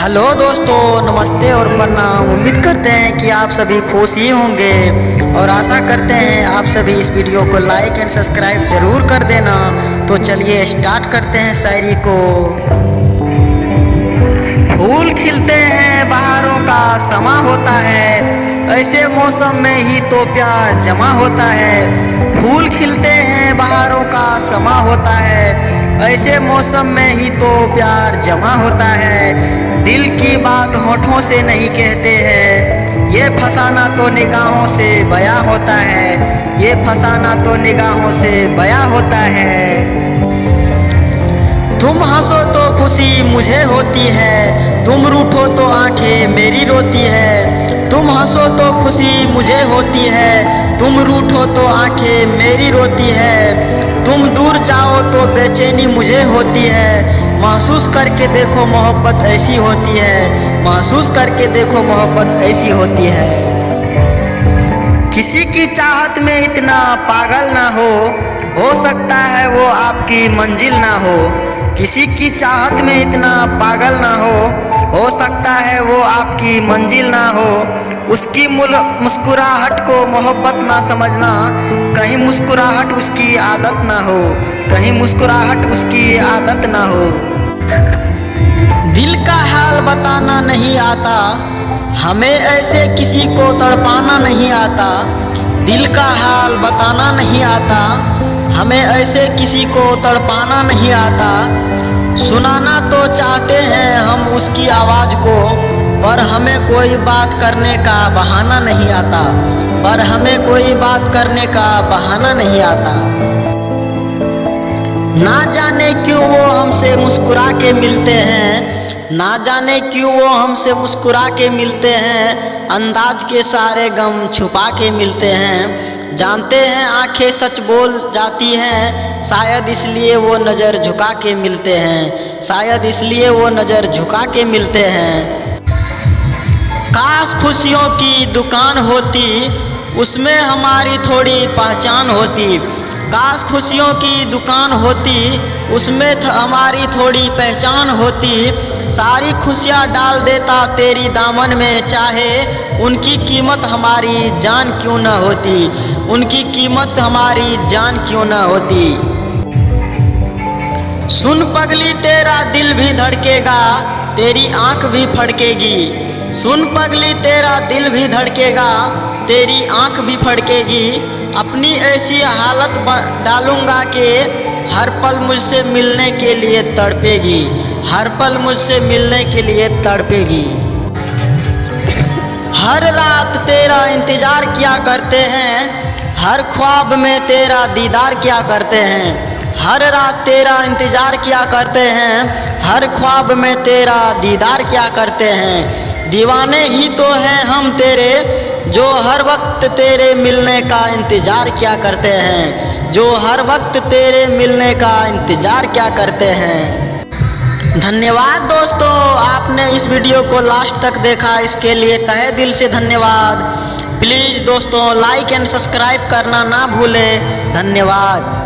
Hello दोस्तों, नमस्ते और प्रणाम। उम्मीद करते हैं कि आप सभी खुश ही होंगे और आशा करते हैं आप सभी इस वीडियो को लाइक एंड सब्सक्राइब ज़रूर कर देना। तो चलिए स्टार्ट करते हैं शायरी को। फूल खिलते हैं, बहारों का समा होता है, ऐसे मौसम में ही तो प्यार जमा होता है। फूल खिलते हैं, बहारों का समा होता है, ऐसे मौसम में ही तो प्यार जमा होता है। दिल की बात होठों से नहीं कहते हैं, ये फसाना तो निगाहों से बयां होता है, ये फसाना तो निगाहों से बयां होता है। तुम हंसो तो खुशी मुझे होती है, तुम रूठो तो आंखें मेरी रोती है। तुम हंसो तो खुशी मुझे होती है, तुम रूठो तो आंखें मेरी रोती है। तुम दूर जाओ तो बेचैनी मुझे होती है, महसूस करके देखो मोहब्बत ऐसी होती है, महसूस करके देखो मोहब्बत ऐसी होती है। किसी की चाहत में इतना पागल ना हो सकता है वो आपकी मंजिल ना हो। किसी की चाहत में इतना पागल ना हो सकता है वो आपकी मंजिल ना हो। उसकी मुस्कुराहट को मोहब्बत ना समझना, कहीं मुस्कुराहट उसकी आदत ना हो, कहीं मुस्कुराहट उसकी आदत ना हो। दिल का हाल बताना नहीं आता, हमें ऐसे किसी को तड़पाना नहीं आता। दिल का हाल बताना नहीं आता, हमें ऐसे किसी को तड़पाना नहीं आता। सुनाना तो चाहते हैं हम उसकी आवाज़ को, पर हमें कोई बात करने का बहाना नहीं आता, पर हमें कोई बात करने का बहाना नहीं आता। ना जाने क्यों वो हमसे मुस्कुरा के मिलते हैं, ना जाने क्यों वो हमसे मुस्कुरा के मिलते हैं, अंदाज के सारे गम छुपा के मिलते हैं। जानते हैं आंखें सच बोल जाती हैं, शायद इसलिए वो नज़र झुका के मिलते हैं, शायद इसलिए वो नज़र झुका के मिलते हैं। काश खुशियों की दुकान होती, उसमें हमारी थोड़ी पहचान होती। काश खुशियों की दुकान होती, उसमें हमारी थोड़ी पहचान होती। सारी खुशियाँ डाल देता तेरी दामन में, चाहे उनकी कीमत हमारी जान क्यों न होती, उनकी कीमत हमारी जान क्यों न होती। सुन पगली तेरा दिल भी धड़केगा, तेरी आँख भी फड़केगी। सुन पगली तेरा दिल भी धड़केगा, तेरी आँख भी फड़केगी। अपनी ऐसी हालत डालूंगा कि हर पल मुझसे मिलने के लिए तड़पेगी, हर पल मुझसे मिलने के लिए तड़पेगी। हर रात तेरा इंतज़ार किया करते हैं, हर ख्वाब में तेरा दीदार किया करते हैं। हर रात तेरा इंतज़ार किया करते हैं, हर ख्वाब में तेरा दीदार किया करते हैं। दीवाने ही तो हैं हम तेरे, जो हर वक्त तेरे मिलने का इंतज़ार क्या करते हैं, जो हर वक्त तेरे मिलने का इंतज़ार क्या करते हैं। धन्यवाद दोस्तों, आपने इस वीडियो को लास्ट तक देखा, इसके लिए तहे दिल से धन्यवाद। प्लीज़ दोस्तों लाइक एंड सब्सक्राइब करना ना भूलें। धन्यवाद।